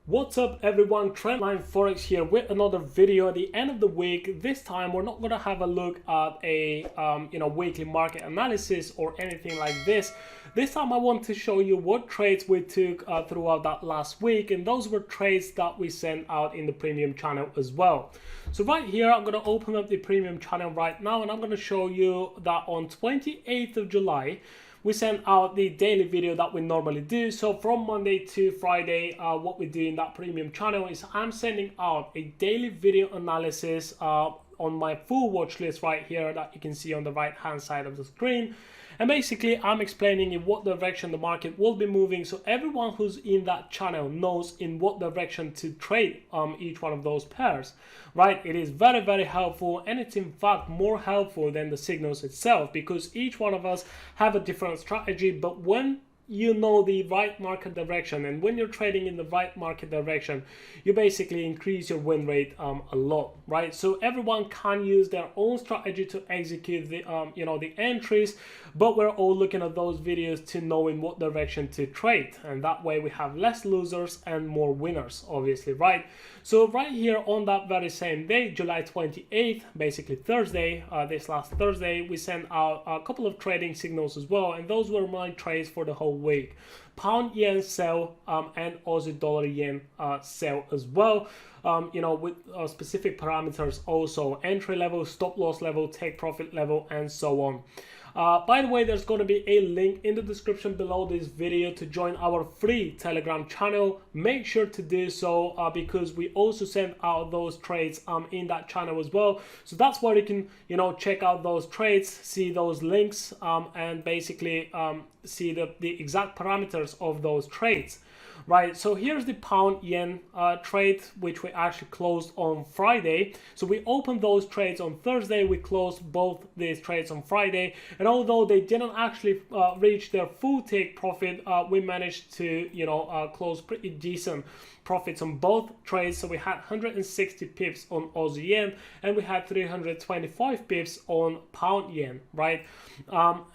What's up everyone, Trendline Forex here with another video at the end of the week. This time we're not going to have a look at a weekly market analysis or anything like this. This time I want to show you what trades we took throughout that last week, and those were trades that we sent out in the premium channel as well. So right here I'm going to open up the premium channel right now, and I'm going to show you that on 28th of July we send out the daily video that we normally do. So from Monday to Friday, what we do in that premium channel is I'm sending out a daily video analysis on my full watch list right here that you can see on the right hand side of the screen. And basically I'm explaining in what direction the market will be moving, so everyone who's in that channel knows in what direction to trade each one of those pairs, right? It is very helpful, and it's in fact more helpful than the signals itself, because each one of us have a different strategy. But when you know the right market direction, and when you're trading in the right market direction, you basically increase your win rate a lot, right? So everyone can use their own strategy to execute the the entries, but we're all looking at those videos to know in what direction to trade, and that way we have less losers and more winners, obviously, right? So right here on that very same day, July 28th, basically Thursday, this last Thursday, we sent out a couple of trading signals as well, and those were my trades for the whole week. Pound yen sell and Aussie dollar yen sell as well, with specific parameters also: entry level, stop loss level, take profit level, and so on. By the way, there's going to be a link in the description below this video to join our free Telegram channel. Make sure to do so because we also send out those trades in that channel as well. So that's where you can check out those trades, see those links, and basically see the exact parameters of those trades. Right, so here's the pound yen trade, which we actually closed on Friday. So we opened those trades on Thursday, we closed both these trades on Friday, and although they didn't actually reach their full take profit, we managed to close pretty decent profits on both trades. So we had 160 pips on Aussie yen, and we had 325 pips on pound yen, right?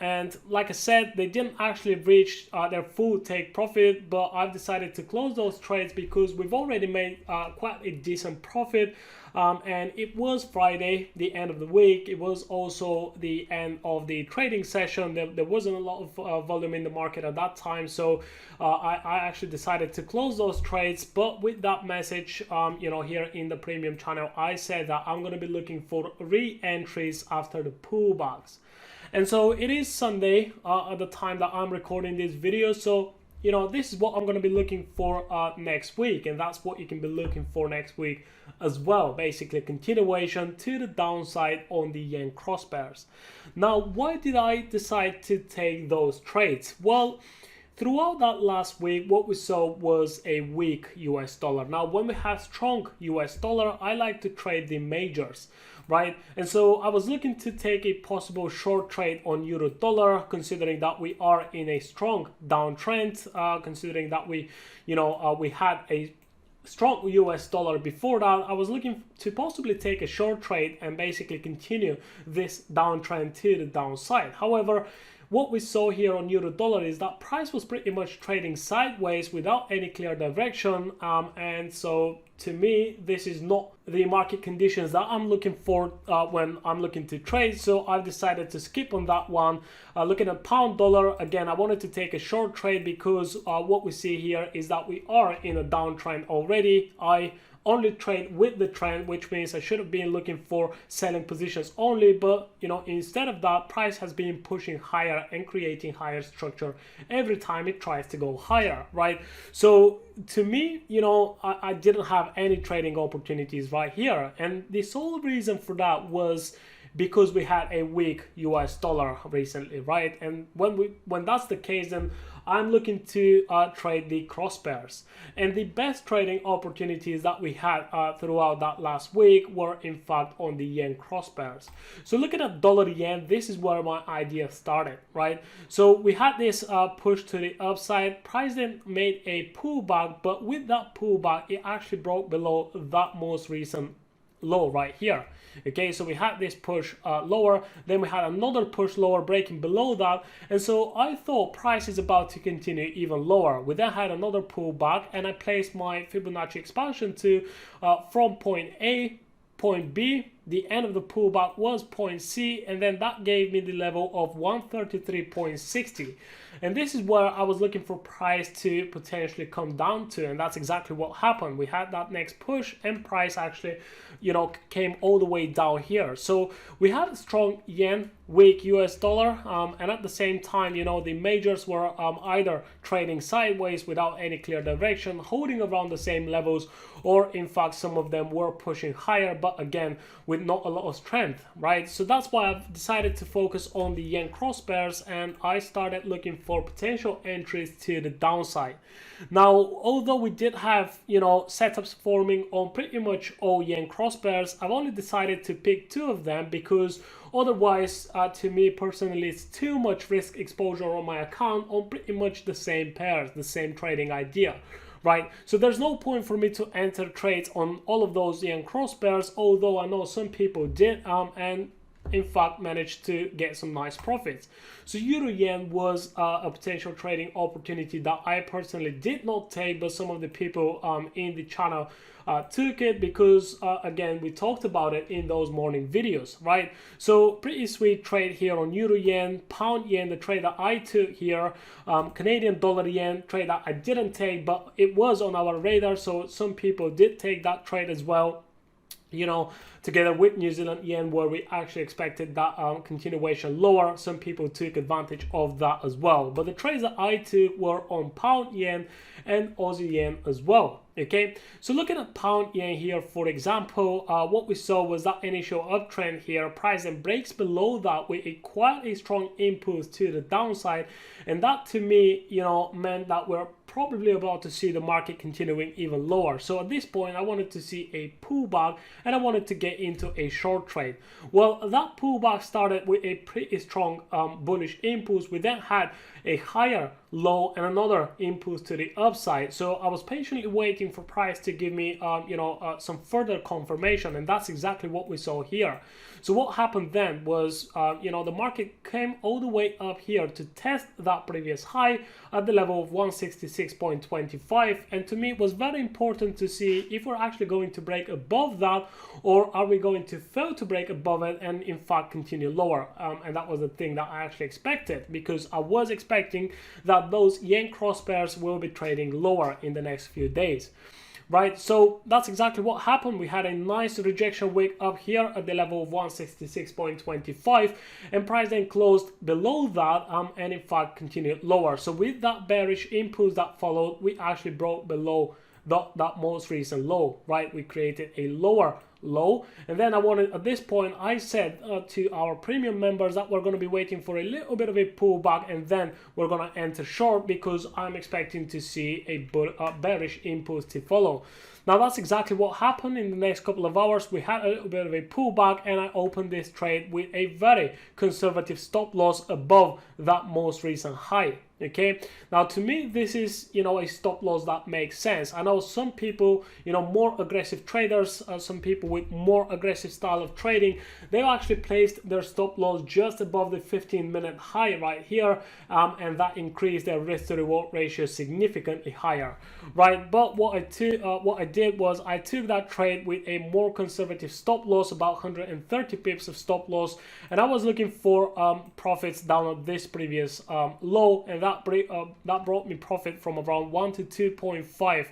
And like I said, they didn't actually reach their full take profit, but I've decided to close those trades because we've already made quite a decent profit. And it was Friday, the end of the week. It was also the end of the trading session. There wasn't a lot of volume in the market at that time, so I actually decided to close those trades. But with that message, here in the premium channel, I said that I'm going to be looking for re-entries after the pullbacks. And so it is Sunday at the time that I'm recording this video, so this is what I'm going to be looking for next week, and that's what you can be looking for next week as well. Basically, a continuation to the downside on the yen cross pairs. Now, why did I decide to take those trades? Well, throughout that last week, what we saw was a weak US dollar. Now, when we have strong US dollar, I like to trade the majors, right? And so I was looking to take a possible short trade on euro dollar, considering that we are in a strong downtrend, considering that we had a strong US dollar before that. I was looking to possibly take a short trade and basically continue this downtrend to the downside. However, what we saw here on euro dollar is that price was pretty much trading sideways without any clear direction, and so to me this is not the market conditions that I'm looking for when I'm looking to trade. So I've decided to skip on that one. Looking at pound dollar, again, I wanted to take a short trade because what we see here is that we are in a downtrend already. I only trade with the trend, which means I should have been looking for selling positions only, but instead of that, price has been pushing higher and creating higher structure every time it tries to go higher, right? So to me, I didn't have any trading opportunities right here, and the sole reason for that was because we had a weak US dollar recently, right? And when that's the case, then I'm looking to trade the cross pairs. And the best trading opportunities that we had throughout that last week were in fact on the yen cross pairs. So looking at dollar yen, this is where my idea started, right? So we had this push to the upside. Price then made a pullback, but with that pullback, it actually broke below that most recent low right here. Okay, so we had this push lower, then we had another push lower breaking below that, and so I thought price is about to continue even lower. We then had another pullback, and I placed my Fibonacci expansion to from point A, point B. The end of the pullback was point C, and then that gave me the level of 133.60. And this is where I was looking for price to potentially come down to, and that's exactly what happened. We had that next push, and price actually, came all the way down here. So we had a strong yen, weak US dollar, and at the same time, the majors were either trading sideways without any clear direction, holding around the same levels, or in fact some of them were pushing higher, but again with not a lot of strength, right? So that's why I've decided to focus on the yen cross pairs, and I started looking for potential entries to the downside. Now, although we did have setups forming on pretty much all yen cross pairs, I've only decided to pick two of them because otherwise, to me personally, it's too much risk exposure on my account on pretty much the same pairs, the same trading idea, right? So there's no point for me to enter trades on all of those yen cross pairs, although I know some people did, and in fact managed to get some nice profits. So euro yen was a potential trading opportunity that I personally did not take, but some of the people in the channel took it because again, we talked about it in those morning videos, right? So pretty sweet trade here on euro yen, pound yen, the trade that I took here, Canadian dollar yen trade that I didn't take, but it was on our radar, so some people did take that trade as well, together with New Zealand yen, where we actually expected that continuation lower. Some people took advantage of that as well, but the trades that I took were on pound yen and Aussie yen as well. Okay, so looking at pound yen here, for example, what we saw was that initial uptrend here, price then breaks below that with quite a strong impulse to the downside, and that to me meant that we're probably about to see the market continuing even lower. So at this point I wanted to see a pullback, and I wanted to get into a short trade. Well, that pullback started with a pretty strong bullish impulse. We then had a higher low and another impulse to the upside, so I was patiently waiting for price to give me some further confirmation, and that's exactly what we saw here. So what happened then was the market came all the way up here to test that previous high at the level of 166.25, and to me it was very important to see if we're actually going to break above that, or are we going to fail to break above it and in fact continue lower. And that was the thing that I actually expected, because I was expecting that those yen cross pairs will be trading lower in the next few days. Right, so that's exactly what happened. We had a nice rejection wick up here at the level of 166.25, and price then closed below that and in fact continued lower. So with that bearish impulse that followed, we actually broke below that most recent low, right? We created a lower low, and then at this point I said to our premium members that we're going to be waiting for a little bit of a pullback, and then we're going to enter short because I'm expecting to see a bearish impulse to follow. Now that's exactly what happened. In the next couple of hours we had a little bit of a pullback, and I opened this trade with a very conservative stop loss above that most recent high. Okay, now to me this is a stop loss that makes sense. I know some people, more aggressive traders, some people with more aggressive style of trading, they've actually placed their stop loss just above the 15-minute high right here, and that increased their risk to reward ratio significantly higher, right? But what I did was I took that trade with a more conservative stop loss, about 130 pips of stop loss, and I was looking for profits down at this previous low, and that brought me profit from around 1 to 2.5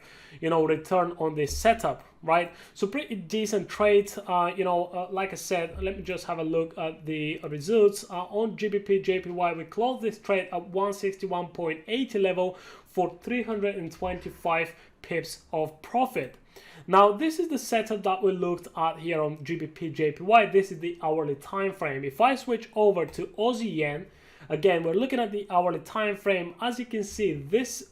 return on this setup, right? So pretty decent trade. Like I said, let me just have a look at the results. On GBP JPY, we closed this trade at 161.80 level for 325 pips of profit. Now this is the setup that we looked at here on GBP JPY. This is the hourly time frame. If I switch over to Aussie yen, again, we're looking at the hourly time frame. As you can see, this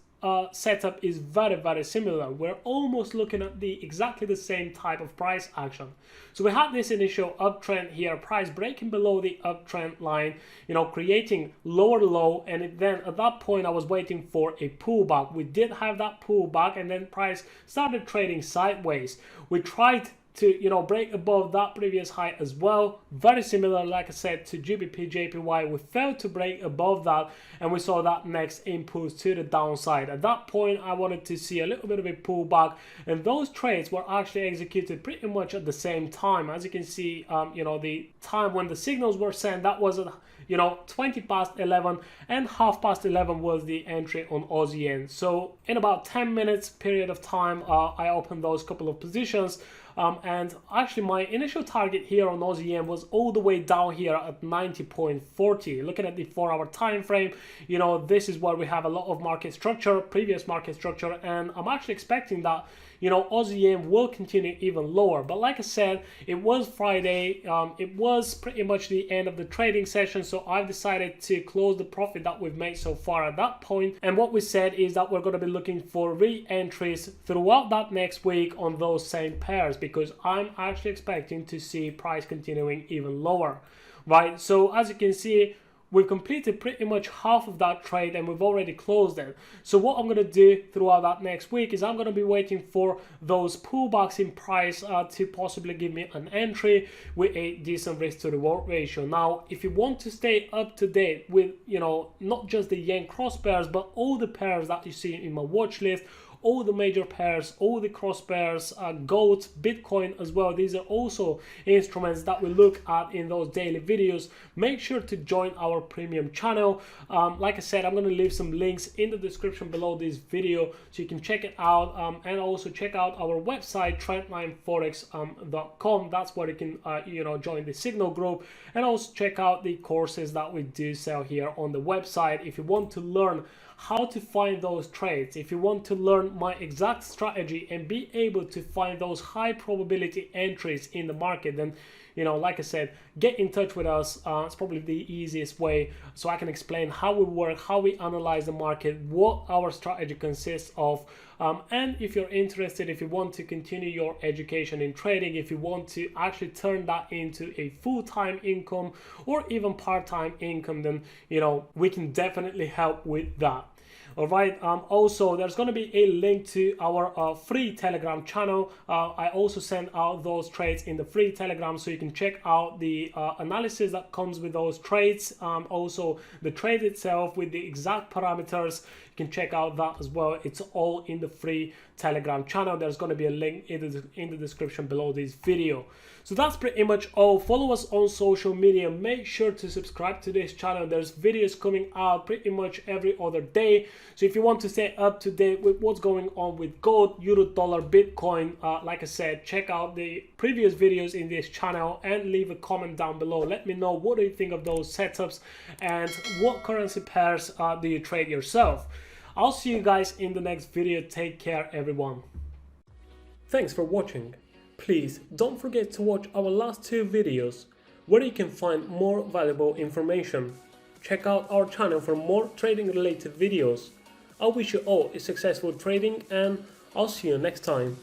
setup is very, very similar. We're almost looking at exactly the same type of price action. So we had this initial uptrend here, price breaking below the uptrend line, creating lower low, and then at that point I was waiting for a pullback. We did have that pullback, and then price started trading sideways. We tried to, you know, break above that previous high as well. Very similar, like I said, to GBP JPY. We failed to break above that, and we saw that next impulse to the downside. At that point, I wanted to see a little bit of a pullback, and those trades were actually executed pretty much at the same time. As you can see, you know, the time when the signals were sent, that was at, you know, 20 past 11, and half past 11 was the entry on Aussie yen. So in about 10 minutes period of time, I opened those couple of positions. And actually my initial target here on Aussie yen was all the way down here at 90.40. Looking at the 4-hour time frame, you know, this is where we have a lot of market structure, previous market structure, and I'm actually expecting that, you know, Aussie yen will continue even lower. But like I said, it was Friday, it was pretty much the end of the trading session, so I've decided to close the profit that we've made so far at that point. And what we said is that we're going to be looking for re-entries throughout that next week on those same pairs, because I'm actually expecting to see price continuing even lower, right? So as you can see, we've completed pretty much half of that trade and we've already closed it. So what I'm going to do throughout that next week is I'm going to be waiting for those pullbacks in price to possibly give me an entry with a decent risk to reward ratio. Now, if you want to stay up to date with, you know, not just the yen cross pairs, but all the pairs that you see in my watch list, all the major pairs, all the cross pairs, gold, Bitcoin as well. These are also instruments that we look at in those daily videos. Make sure to join our premium channel. Like I said, I'm going to leave some links in the description below this video so you can check it out, and also check out our website trendlineforex.com. That's where you can you know, join the Signal group, and also check out the courses that we do sell here on the website. If you want to learn how to find those trades, if you want to learn my exact strategy and be able to find those high probability entries in the market, then, you know, like I said, get in touch with us. It's probably the easiest way, so I can explain how we work, how we analyze the market, what our strategy consists of. And if you're interested, if you want to continue your education in trading, if you want to actually turn that into a full-time income or even part-time income, then, you know, we can definitely help with that. All right. Also, there's going to be a link to our free Telegram channel. I also send out those trades in the free Telegram, so you can check out the analysis that comes with those trades. Also, the trade itself with the exact parameters. You can check out that as well. It's all in the free Telegram channel. There's going to be a link in the description below this video. So that's pretty much all. Follow us on social media. Make sure to subscribe to this channel. There's videos coming out pretty much every other day. So if you want to stay up to date with what's going on with gold, euro, dollar, Bitcoin, like I said, check out the previous videos in this channel and leave a comment down below. Let me know, what do you think of those setups, and what currency pairs do you trade yourself? I'll see you guys in the next video. Take care, everyone. Thanks for watching. Please don't forget to watch our last 2 videos where you can find more valuable information. Check out our channel for more trading related videos. I wish you all a successful trading, and I'll see you next time.